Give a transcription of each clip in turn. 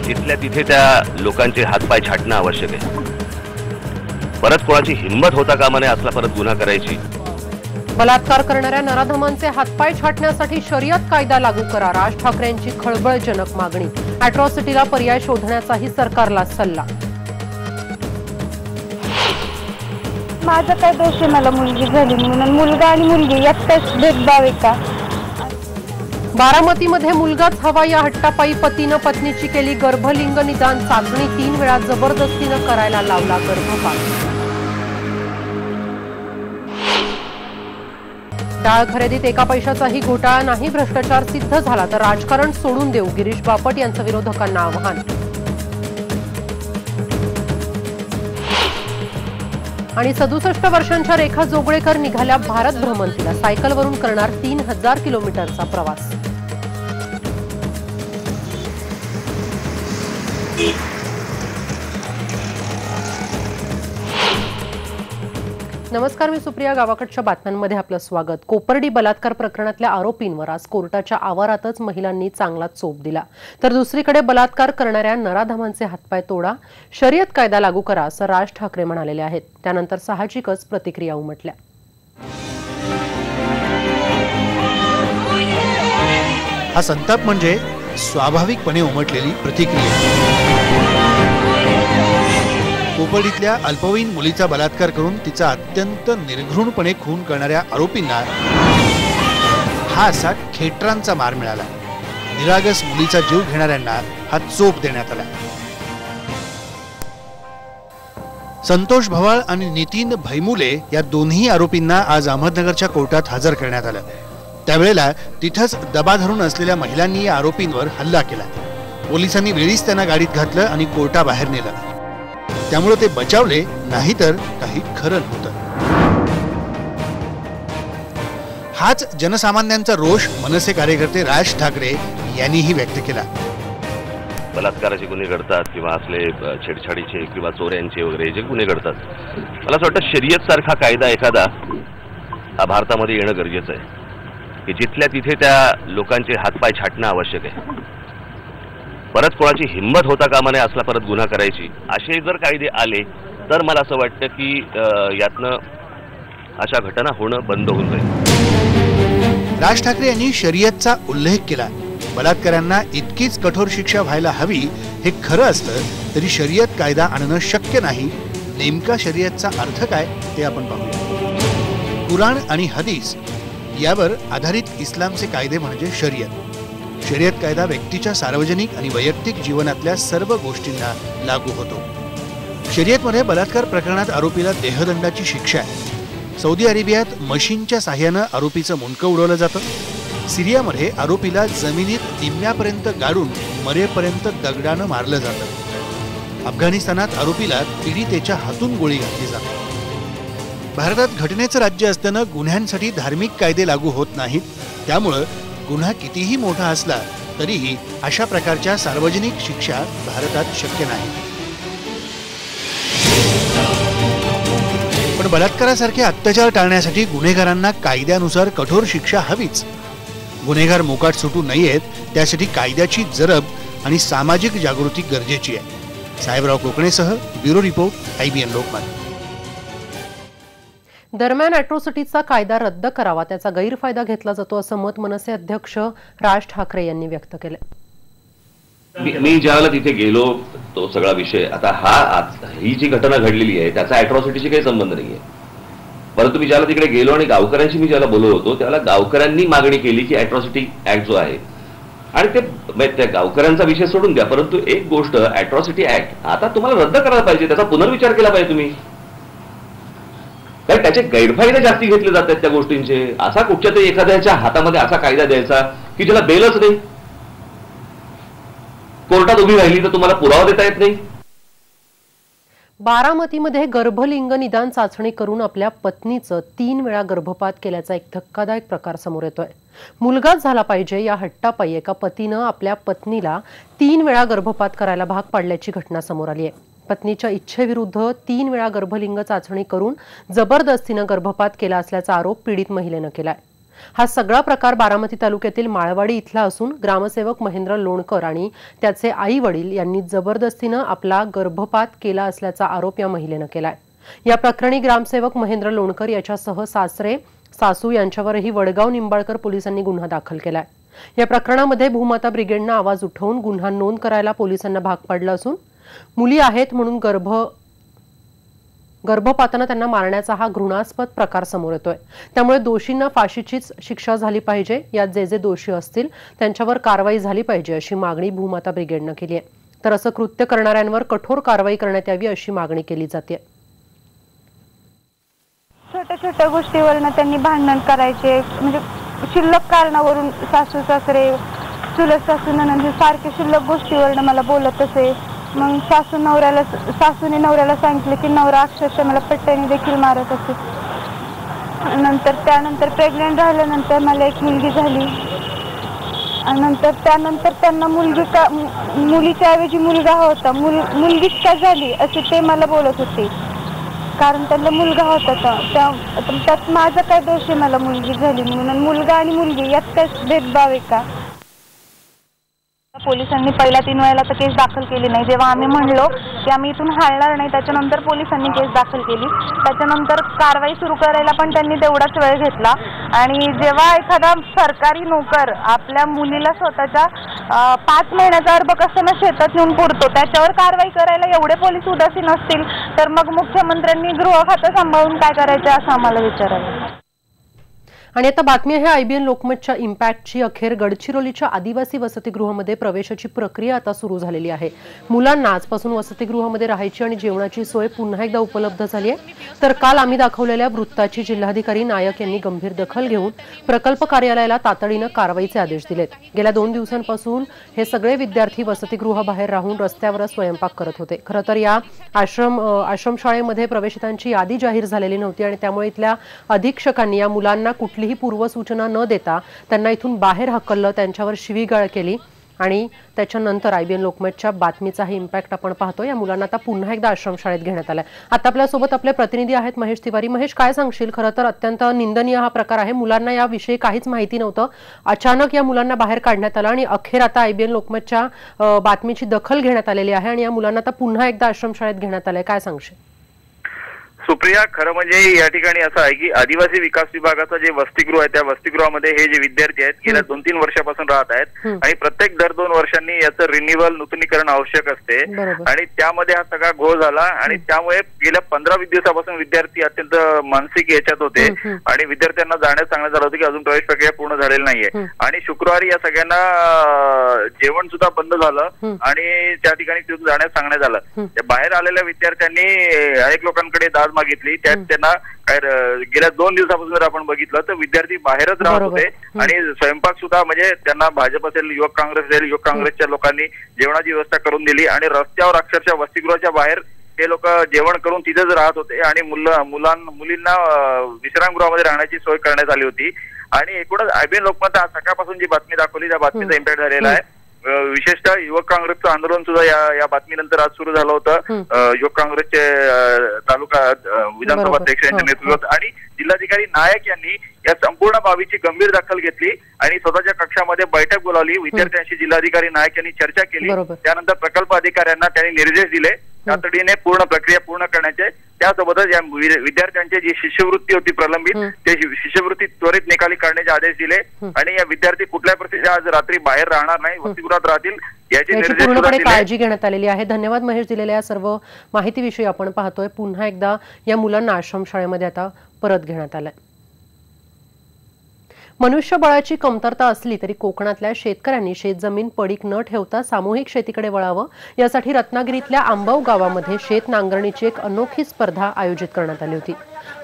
जिथल्या तिथे त्या लोकांचे हातपाय छाटणं आवश्यक आहे। परत कोणाची हिंमत होता कामा नये असला परत गुन्हा करायची। बलात्कार करणाऱ्या नराधमांचे हातपाय छाटण्यासाठी शरीयत कायदा लागू करा, राज ठाकरेंची खळबळजनक मागणी। अॅट्रॉसिटीला पर्याय शोधण्याचाही सरकारला सल्ला। माझा काय दोष आहे, मला मुलगी झाली म्हणून? मुलगा आणि मुलगी यातच भेदभाव आहे का? बारामतीमध्ये मुलगाच हवा या हट्टापायी पतीनं पत्नीची केली गर्भलिंग निदान चाचणी, 3 वेळा जबरदस्तीनं करायला लावला गर्भपात। डाळ खरेदीत एका पैशाचाही घोटाळा नाही, भ्रष्टाचार सिद्ध झाला तर राजकारण सोडून देऊ, गिरीश बापट यांचं विरोधकांना आव्हान। आणि 67 वर्षांच्या रेखा जोगळेकर निघाल्या भारत भ्रमंतीला, सायकलवरून करणार 3000 किलोमीटरचा प्रवास। नमस्कार, मी सुप्रिया। गावाकडच्या बातम्यांमध्ये आपलं स्वागत। कोपर्डी बलात्कार प्रकरणातल्या आरोपींवर आज कोर्टाच्या आवारातच महिलांनी चांगला चोप दिला, तर दुसरीकडे बलात्कार करणाऱ्या नराधमांचे हातपाय तोडा, शरीयत कायदा लागू करा असं राज ठाकरे म्हणालेले आहेत। त्यानंतर साहजिकच प्रतिक्रिया उमटल्या। हा संताप म्हणजे स्वाभाविकपणे उमटलेली प्रतिक्रिया। कोपर्डीतल्या अल्पवयीन मुलीचा बलात्कार करून तिचा अत्यंत निर्घृणपणे खून करणाऱ्या आरोपींना हा असा खेटरांचा मार मिळाला। निरागस मुलीचा जीव घेणाऱ्यांना हा चोप देण्यात आला। संतोष भवाळ आणि नितीन भैमुले या दोन्ही आरोपींना आज अहमदनगरच्या कोर्टात हजर करण्यात आलं। त्यावेळेला तिथंच दबा धरून असलेल्या महिलांनी या आरोपींवर हल्ला केला। पोलिसांनी वेळीच त्यांना गाडीत घातलं आणि कोर्टाबाहेर नेलं। त्यामुळे ते बचावले, नाहीतर काही खरं नव्हतं। हाच जनसामान्यांचा रोष मनसे कार्यकर्ते राज ठाकरे यांनीही व्यक्त केला। बलात्काराचे गुन्हे घडतात किंवा असले छेडछाडीचे किंवा चोऱ्यांचे वगैरे जे गुन्हे घडतात, मला असं वाटतं शरीयत सारखा कायदा एखादा हा भारतामध्ये येणं गरजेचं आहे की जिथल्या तिथे त्या लोकांचे हातपाय छाटणं आवश्यक आहे। परत कोणाची हिंमत होता कामा नये असला परत गुन्हा करायची। असे जर कायदे आले तर मला असं वाटतं की यातनं अशा घटना होणं बंद होऊन जाईल। राज ठाकरे यांनी शरीयतचा उल्लेख केला। बलात्काऱ्यांना इतकीच कठोर शिक्षा व्हायला हवी हे खरं असलं तरी शरीयत कायदा आणणं शक्य नाही। नेमका शरीयतचा अर्थ काय ते आपण पाहूया। कुराण आणि हदीस यावर आधारित इस्लामचे कायदे म्हणजे शरीयत। शरीयत कायदा व्यक्तीच्या सार्वजनिक आणि वैयक्तिक जीवनातल्या सर्व गोष्टींना लागू होतो। शरीयतमध्ये बलात्कार प्रकरणात आरोपीला देहदंडाची शिक्षा आहे। सौदी अरेबियात मशीनच्या साह्यानं आरोपीचं मुंडकं उडवलं जातं। सिरियामध्ये आरोपीला जमिनीत निम्म्यापर्यंत गाडून मरेपर्यंत दगडानं मारलं जातं। अफगाणिस्तानात आरोपीला पीडितेच्या हातून गोळी घातली जाते। भारतात घटनेचं राज्य असताना गुन्ह्यांसाठी धार्मिक कायदे लागू होत नाहीत। त्यामुळे गुन्हा कितीही मोठा असला तरीही अशा प्रकारच्या सार्वजनिक शिक्षा भारतात शक्य नाही। पण बलात्कारासारखे अत्याचार टाळण्यासाठी गुन्हेगारांना कायद्यानुसार कठोर शिक्षा हवीच। गुन्हेगार मोकाट सुटू नयेत त्यासाठी कायद्याची जरब आणि सामाजिक जागृती गरजेची आहे। साहेबराव कोकणेसह ब्युरो रिपोर्ट, IBN लोकमत। दरम्यान अॅट्रॉसिटीचा कायदा रद्द करावा, त्याचा गैरफायदा घेतला जातो असं मत मनसे अध्यक्ष राज ठाकरे यांनी व्यक्त केलं। मी ज्यावेळेला तिथे गेलो तो सगळा विषय, आता ही जी घटना घडलेली आहे त्याचा अॅट्रॉसिटीशी काही संबंध नाहीये। परंतु मी ज्याला तिकडे गेलो आणि गावकऱ्यांशी मी ज्याला बोललो होतो त्याला गावकऱ्यांनी मागणी केली की अॅट्रॉसिटी ऍक्ट जो आहे, आणि त्या गावकऱ्यांचा विषय सोडून द्या, परंतु एक गोष्ट अॅट्रॉसिटी ऍक्ट आता तुम्हाला रद्द करायला पाहिजे, त्याचा पुनर्विचार केला पाहिजे तुम्ही। कारण त्याचे गैरफायदे जास्ती घेतले जातात त्या गोष्टींचे। असा कुठच्या तरी एखाद्याच्या हातामध्ये असा कायदा द्यायचा की ज्याला बेलच नाही, कोर्टात उभी राहिली तर तुम्हाला पुरावा देता येत नाही। बारामतीमध्ये गर्भलिंग निदान चाचणी करून आपल्या पत्नीचं 3 वेळा गर्भपात केल्याचा एक धक्कादायक प्रकार समोर येतोय। मुलगाच झाला पाहिजे या हट्टापायी एका पतीनं आपल्या पत्नीला 3 वेळा गर्भपात करायला भाग पाडल्याची घटना समोर आली आहे। पत्नीच्या इच्छेविरुद्ध 3 वेळा गर्भलिंग चाचणी करून जबरदस्तीनं गर्भपात केला असल्याचा आरोप पीडित महिलेनं केलाय। हा सगळा प्रकार बारामती तालुक्यातील माळवाडी इथला असून ग्रामसेवक महेंद्र लोणकर आणि त्याचे आई वडील यांनी जबरदस्तीनं आपला गर्भपात केला असल्याचा आरोप या महिलेनं केलाय। या प्रकरणी ग्रामसेवक महेंद्र लोणकर याच्यासह सासरे सासू यांच्यावरही वडगाव निंबाळकर पोलिसांनी गुन्हा दाखल केलाय। या प्रकरणामध्ये भूमाता ब्रिगेडनं आवाज उठवून गुन्हा नोंद करायला पोलिसांना भाग पाडलं असून मुली आहेत म्हणून गर्भपातानं त्यांना मारण्याचा हा घृणास्पद प्रकार समोर येतोय। त्यामुळे दोषींना फाशीचीच शिक्षा झाली पाहिजे, यात जे जे दोषी असतील त्यांच्यावर कारवाई झाली पाहिजे अशी मागणी भूमाता ब्रिगेडनं केली आहे। तर असं कृत्य करणाऱ्यांवर कठोर कारवाई करण्यात यावी अशी मागणी केली जाते। छोट्या छोट्या गोष्टीवरून त्यांनी भांडण करायचे, म्हणजे शिल्लक कारणावरून सासू सासरे चुलत सासू नणंद सारखे शिल्लक गोष्टीवरून मला बोलत असे। मग सासूने नवऱ्याला सांगितलं की नवरा अक्षरशः मला पट्ट्याने देखील मारत असे। त्यानंतर प्रेग्नेंट राहिल्यानंतर मला एक मुलगी झाली आणि त्यानंतर त्यांना मुलीच्या ऐवजी मुलगा होता, मुलगीच का झाली असे ते मला बोलत होते, कारण त्यांना मुलगा होता। त्यात माझा काय दोष आहे मला मुलगी झाली म्हणून? मुलगा आणि मुलगी यात काय भेदभाव आहे का? पोलिसांनी पहिल्या 3 वेळेला तर केस दाखल केली नाही। जेव्हा आम्ही म्हणलो की आम्ही इथून हलणार नाही त्याच्यानंतर पोलिसांनी केस दाखल केली। त्याच्यानंतर कारवाई सुरू करायला पण त्यांनी तेवढाच वेळ घेतला। आणि जेव्हा एखादा सरकारी नोकर आपल्या मुलीला स्वतःच्या 5 महिन्याचा अर्भक असताना शेतात नेऊन पुरतो, त्याच्यावर कारवाई करायला एवढे पोलीस उदासीन असतील तर मग मुख्यमंत्र्यांनी गृह खातं सांभाळून काय करायचं असं आम्हाला विचारायचं। आणि आता बातमी आहे आयबीएन लोकमतच्या इम्पॅक्टची। अखेर गडचिरोलीच्या आदिवासी वसतिगृहामध्ये प्रवेशाची प्रक्रिया आता सुरू झालेली आहे। मुलांना आजपासून वसतिगृहामध्ये राहायची आणि जेवणाची सोय पुन्हा एकदा उपलब्ध झाली आहे। तर काल आम्ही दाखवलेल्या वृत्ताची जिल्हाधिकारी नायक यांनी गंभीर दखल घेऊन प्रकल्प कार्यालयाला तातडीनं कारवाईचे आदेश दिलेत। गेल्या 2 दिवसांपासून हे सगळे विद्यार्थी वसतिगृहाबाहेर राहून रस्त्यावरच स्वयंपाक करत होते। खरं तर या आश्रमशाळेमध्ये प्रवेशितांची यादी जाहीर झालेली नव्हती आणि त्यामुळे इथल्या अधीक्षकांनी या मुलांना कुठलीही पूर्वसूचना न देता त्यांना इथून बाहेर हकललं, त्यांच्यावर शिवीगाळ केली आणि त्याच्यानंतर आयबीएन लोकमतच्या बातमीचा हे इम्पॅक्ट आपण पाहतो। या मुलांना आता पुन्हा एकदा आश्रमशाळेत घेण्यात आलाय। आता आपल्यासोबत आपले प्रतिनिधी आहेत महेश तिवारी। महेश, काय सांगशील? खरं तर अत्यंत निंदनीय हा प्रकार आहे। मुलांना याविषयी काहीच माहिती नव्हतं, अचानक या मुलांना बाहेर काढण्यात आलं आणि अखेर आता आयबीएन लोकमतच्या बातमीची दखल घेण्यात आलेली आहे आणि या मुलांना आता पुन्हा एकदा आश्रमशाळेत घेण्यात आलंय। काय सांगशील? सुप्रिया, खरं म्हणजे या ठिकाणी असं आहे की आदिवासी विकास विभागाचं जे वसतिगृह आहे त्या वसतिगृहामध्ये हे जे विद्यार्थी आहेत गेल्या 2-3 वर्षापासून राहत आहेत आणि प्रत्येक दर 2 वर्षांनी याचं रिन्युअल नूतनीकरण आवश्यक असते आणि त्यामध्ये हा सगळा घोळ झाला आणि त्यामुळे गेल्या 15-20 दिवसापासून विद्यार्थी अत्यंत मानसिक याच्यात होते आणि विद्यार्थ्यांना जाण्यास सांगण्यात आलं होतं की अजून प्रवेश प्रक्रिया पूर्ण झालेली नाहीये आणि शुक्रवारी या सगळ्यांना जेवण सुद्धा बंद झालं आणि त्या ठिकाणी तिथून जाण्यास सांगण्यात आलं। बाहेर आलेल्या विद्यार्थ्यांनी अनेक लोकांकडे दाद मागितली, त्यात त्यांना काय गेल्या 2 दिवसापासून जर आपण बघितलं तर विद्यार्थी बाहेरच राहत होते आणि स्वयंपाक सुद्धा म्हणजे त्यांना भाजप असेल, युवक काँग्रेस असेल, युवक काँग्रेसच्या लोकांनी जेवणाची व्यवस्था करून दिली आणि रस्त्यावर अक्षरशः वसतिगृहाच्या बाहेर ते लोक जेवण करून तिथेच राहत होते आणि मुलींना विश्रामगृहामध्ये राहण्याची सोय करण्यात आली होती। आणि एकूणच आयबीएन लोकमत सकाळपासून जी बातमी दाखवली त्या बातमीचा इम्पॅक्ट झालेला आहे। विशेषतः युवक काँग्रेसचं आंदोलन सुद्धा या बातमीनंतर आज सुरू झालं होतं। युवक काँग्रेसचे तालुका विधानसभा अध्यक्ष यांच्या नेतृत्वात आणि जिल्हाधिकारी नायक यांनी या संपूर्ण बाबीची गंभीर दखल घेतली आणि स्वतःच्या कक्षामध्ये बैठक बोलावली। विद्यार्थ्यांशी जिल्हाधिकारी नायक यांनी चर्चा केली। त्यानंतर प्रकल्प अधिकाऱ्यांना त्यांनी निर्देश दिले तातडीने पूर्ण प्रक्रिया पूर्ण करण्याचे। त्यासोबतच या विद्यार्थ्यांची जी शिष्यवृत्ती होती प्रलंबित ते शिष्यवृत्ती त्वरित निकाली काढण्याचे आदेश दिले आणि या विद्यार्थी कुठल्या परिस्थितीत आज रात्री बाहेर राहणार नाही, वसतिगृहात राहतील याची निर्देश पूर्णपणे काळजी घेण्यात आलेली आहे। धन्यवाद महेश, दिलेल्या या सर्व माहितीविषयी। आपण पाहतोय पुन्हा एकदा या मुलांना आश्रमशाळेमध्ये आता परत घेण्यात आलंय। मनुष्यबळाची कमतरता असली तरी कोकणातल्या शेतकऱ्यांनी शेतजमीन पडीक न ठेवता सामूहिक शेतीकडे वळावं यासाठी रत्नागिरीतल्या आंबाव गावामध्ये शेत नांगरणीची एक अनोखी स्पर्धा आयोजित करण्यात आली होती।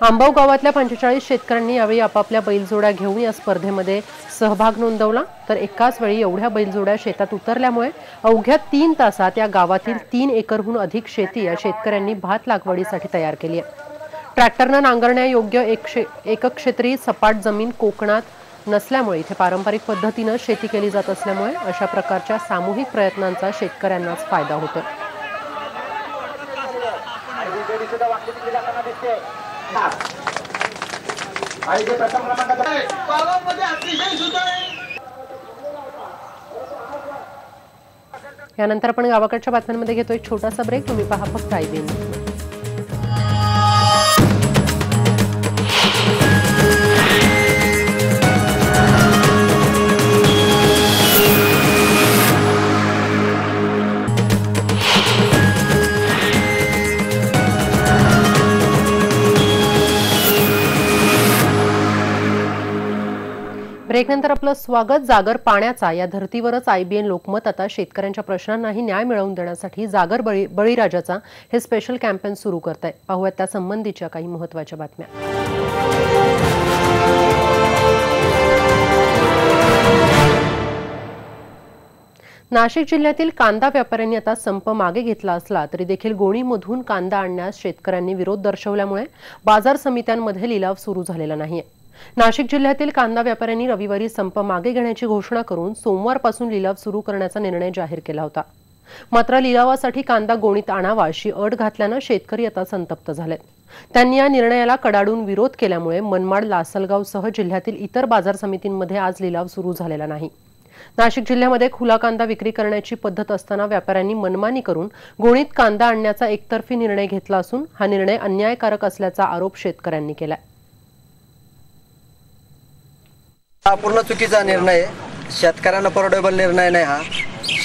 आंबाव गावातल्या 45 शेतकऱ्यांनी यावेळी आपापल्या बैलजोड्या घेऊन या स्पर्धेमध्ये सहभाग नोंदवला। तर एकाच वेळी एवढ्या बैलजोड्या शेतात उतरल्यामुळे अवघ्या 3 तासात या गावातील 3 एकरहून अधिक शेती या शेतकऱ्यांनी भात लागवडीसाठी तयार केली आहे। ट्रॅक्टरनं नांगरण्यायोग्य एकक्षेत्री सपाट जमीन कोकणात नसल्यामुळे इथे पारंपरिक पद्धतीने शेती केली जात असल्यामुळे अशा प्रकारच्या सामूहिक प्रयत्नांचा शेतकऱ्यांनाच फायदा होतो। यानंतर आपण गावाकडच्या बातम्यांमध्ये घेतो एक छोटासा ब्रेक. तुम्ही पहा फक्त IBN. ब्रेकनंतर आपलं स्वागत. जागर पाण्याचा या धर्तीवरच IBN लोकमत आता शेतकऱ्यांच्या प्रश्नांनाही न्याय मिळवून देण्यासाठी जागर बळीराजाचा हे स्पेशल कॅम्पेन सुरू करत आहे. पाहूयात त्या संबंधीच्या काही महत्त्वाच्या बातम्या. नाशिक जिल्ह्यातील कांदा व्यापाऱ्यांनी आता संप मागे घेतला असला तरी देखील गोणीमधून कांदा आणण्यास शेतकऱ्यांनी विरोध दर्शवल्यामुळे बाजार समित्यांमध्ये लिलाव सुरू झालेला नाहीये. नाशिक जिल्ह्यातील कांदा व्यापाऱ्यांनी रविवारी संप मागे घेण्याची घोषणा करून सोमवारपासून लिलाव सुरू करण्याचा निर्णय जाहीर केला होता. मात्र लिलावासाठी कांदा गोणीत आणावा अशी अट घातल्यानं शेतकरी आता संतप्त झालेत. त्यांनी या निर्णयाला कडाडून विरोध केल्यामुळे मनमाड, लासलगावसह जिल्ह्यातील इतर बाजार समितींमध्ये आज लिलाव सुरू झालेला नाही. नाशिक जिल्ह्यामध्ये खुला कांदा विक्री करण्याची पद्धत असताना व्यापाऱ्यांनी मनमानी करून गोणीत कांदा आणण्याचा एकतर्फी निर्णय घेतला असून हा निर्णय अन्यायकारक असल्याचा आरोप शेतकऱ्यांनी केलाय. हा पूर्ण चुकीचा निर्णय आहे. शेतकऱ्यांना परवडेबल निर्णय नाही हा.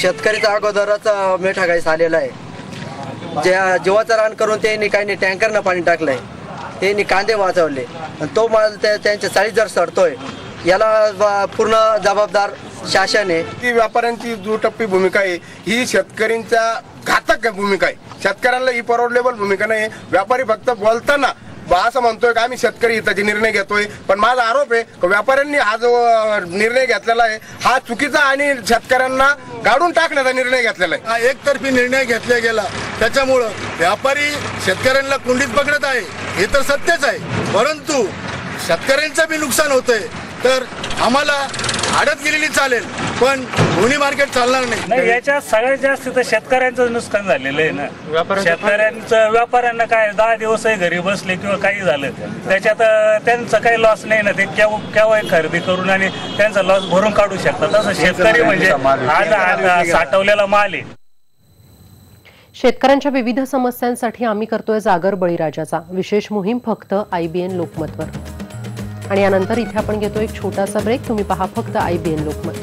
शेतकरीचा अगोदरच मेठागाईस आलेला आहे. जीवाचं रान करून त्यांनी काही टँकरनं पाणी टाकलंय. त्यांनी कांदे वाचवले आणि तो माल त्यांच्या चाळीस जर सडतोय याला पूर्ण जबाबदार शासन आहे. ती व्यापाऱ्यांची दुटप्पी भूमिका आहे. ही शेतकऱ्यांच्या घातक भूमिका आहे. शेतकऱ्यांना ही परवडेबल भूमिका नाही. व्यापारी फक्त बोलताना असं म्हणतोय की आम्ही शेतकरी हिताचे निर्णय घेतोय, पण माझा आरोप आहे की व्यापाऱ्यांनी हा जो निर्णय घेतलेला आहे हा चुकीचा आणि शेतकऱ्यांना गाडून टाकण्याचा निर्णय घेतलेला आहे. हा एकतर्फी निर्णय घेतला गेला त्याच्यामुळं व्यापारी शेतकऱ्यांना कुंडीत पकडत आहे हे तर सत्यच आहे, परंतु शेतकऱ्यांचं बी नुकसान होतंय. तर आम्हाला आडत गेलेली चालेल पण गोणी मार्केट चालणार नाही. याच्यात सगळ्यात जास्त तर शेतकऱ्यांचं नुकसान झालेलं आहे ना. शेतकऱ्यांचं व्यापाऱ्यांना काय 10 दिवसही घरी बसले किंवा काही झालं त्याच्यात त्यांचं काही लॉस नाही ना. ते केव्हा खरेदी करून आणि त्यांचा लॉस भरून काढू शकतात. तसं शेतकरी म्हणजे आज साठवलेला माल आहे. शेतकऱ्यांच्या विविध समस्यांसाठी आम्ही करतोय जागर बळीराजाचा विशेष मोहीम फक्त IBN लोकमतवर. आणि यानंतर इथे आपण घेतो एक छोटासा ब्रेक. तुम्ही पहा फक्त IBN लोकमत.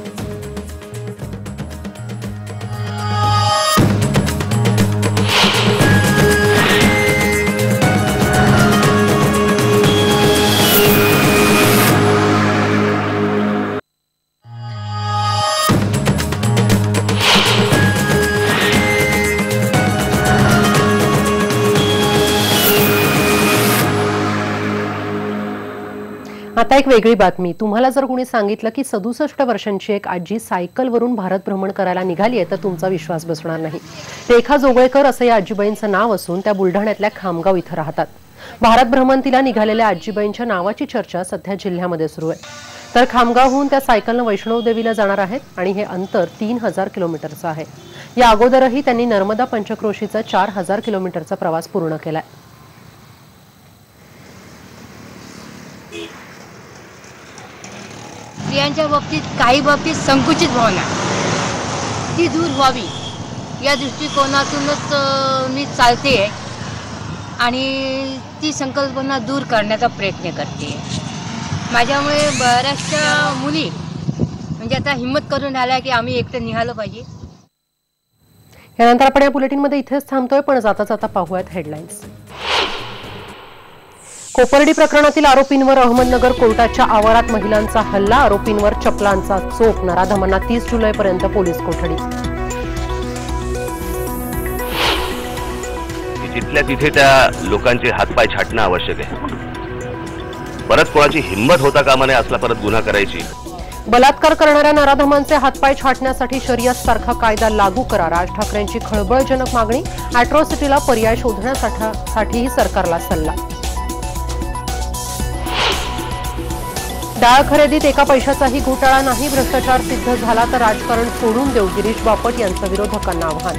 आता एक वेगळी बातमी. तुम्हाला जर कोणी सांगितलं की 67 वर्षांची एक आजी सायकलवरून भारत भ्रमण करायला निघाली आहे तर तुमचा विश्वास बसणार नाही. रेखा जोगळेकर असं या आजीबाईंचं नाव असून त्या बुलढाण्यातल्या खामगाव इथं राहतात. भारत भ्रमंतीला निघालेल्या आजीबाईंच्या नावाची चर्चा सध्या जिल्ह्यामध्ये सुरू आहे. तर खामगावहून त्या सायकलनं वैष्णव देवीला जाणार आहेत आणि हे अंतर 3000 किलोमीटरचं आहे. या अगोदरही त्यांनी नर्मदा पंचक्रोशीचा 4000 किलोमीटरचा प्रवास पूर्ण केलाय. स्त्रियांच्या बाबतीत काही बाबतीत संकुचित भावना ती दूर व्हावी या दृष्टिकोनातूनच मी चालते आणि ती संकल्पना दूर करण्याचा प्रयत्न करते. माझ्यामुळे बऱ्याचशा मुली म्हणजे आता हिम्मत करून आल्या की आम्ही एकटं निघालं पाहिजे. यानंतर आपण या बुलेटिनमध्ये इथेच थांबतोय पण जाता जाता पाहूयात हेडलाईन्स. कोपर्डी प्रकरणातील आरोपींवर अहमदनगर कोर्टाच्या आवारात महिलांचा हल्ला. आरोपींवर चपलांचा चोप. नराधमांना 30 जुलैपर्यंत पोलीस कोठडी. जिथल्या तिथे त्या लोकांचे हातपाय छाटणं आवश्यक आहे. परत कोणाची हिंमत होता कामा नये असला परत गुन्हा करायची. बलात्कार करणाऱ्या नराधमांचे हातपाय छाटण्यासाठी शरियत सारखा कायदा लागू करा. राज ठाकरेंची खळबळजनक मागणी. अॅट्रॉसिटीला पर्याय शोधण्यासाठीही सरकारला सल्ला. डाळ खरेदीत एका पैशाचाही घोटाळा नाही. भ्रष्टाचार सिद्ध झाला तर राजकारण सोडून देऊ. गिरीश बापट यांचं विरोधकांना आव्हान.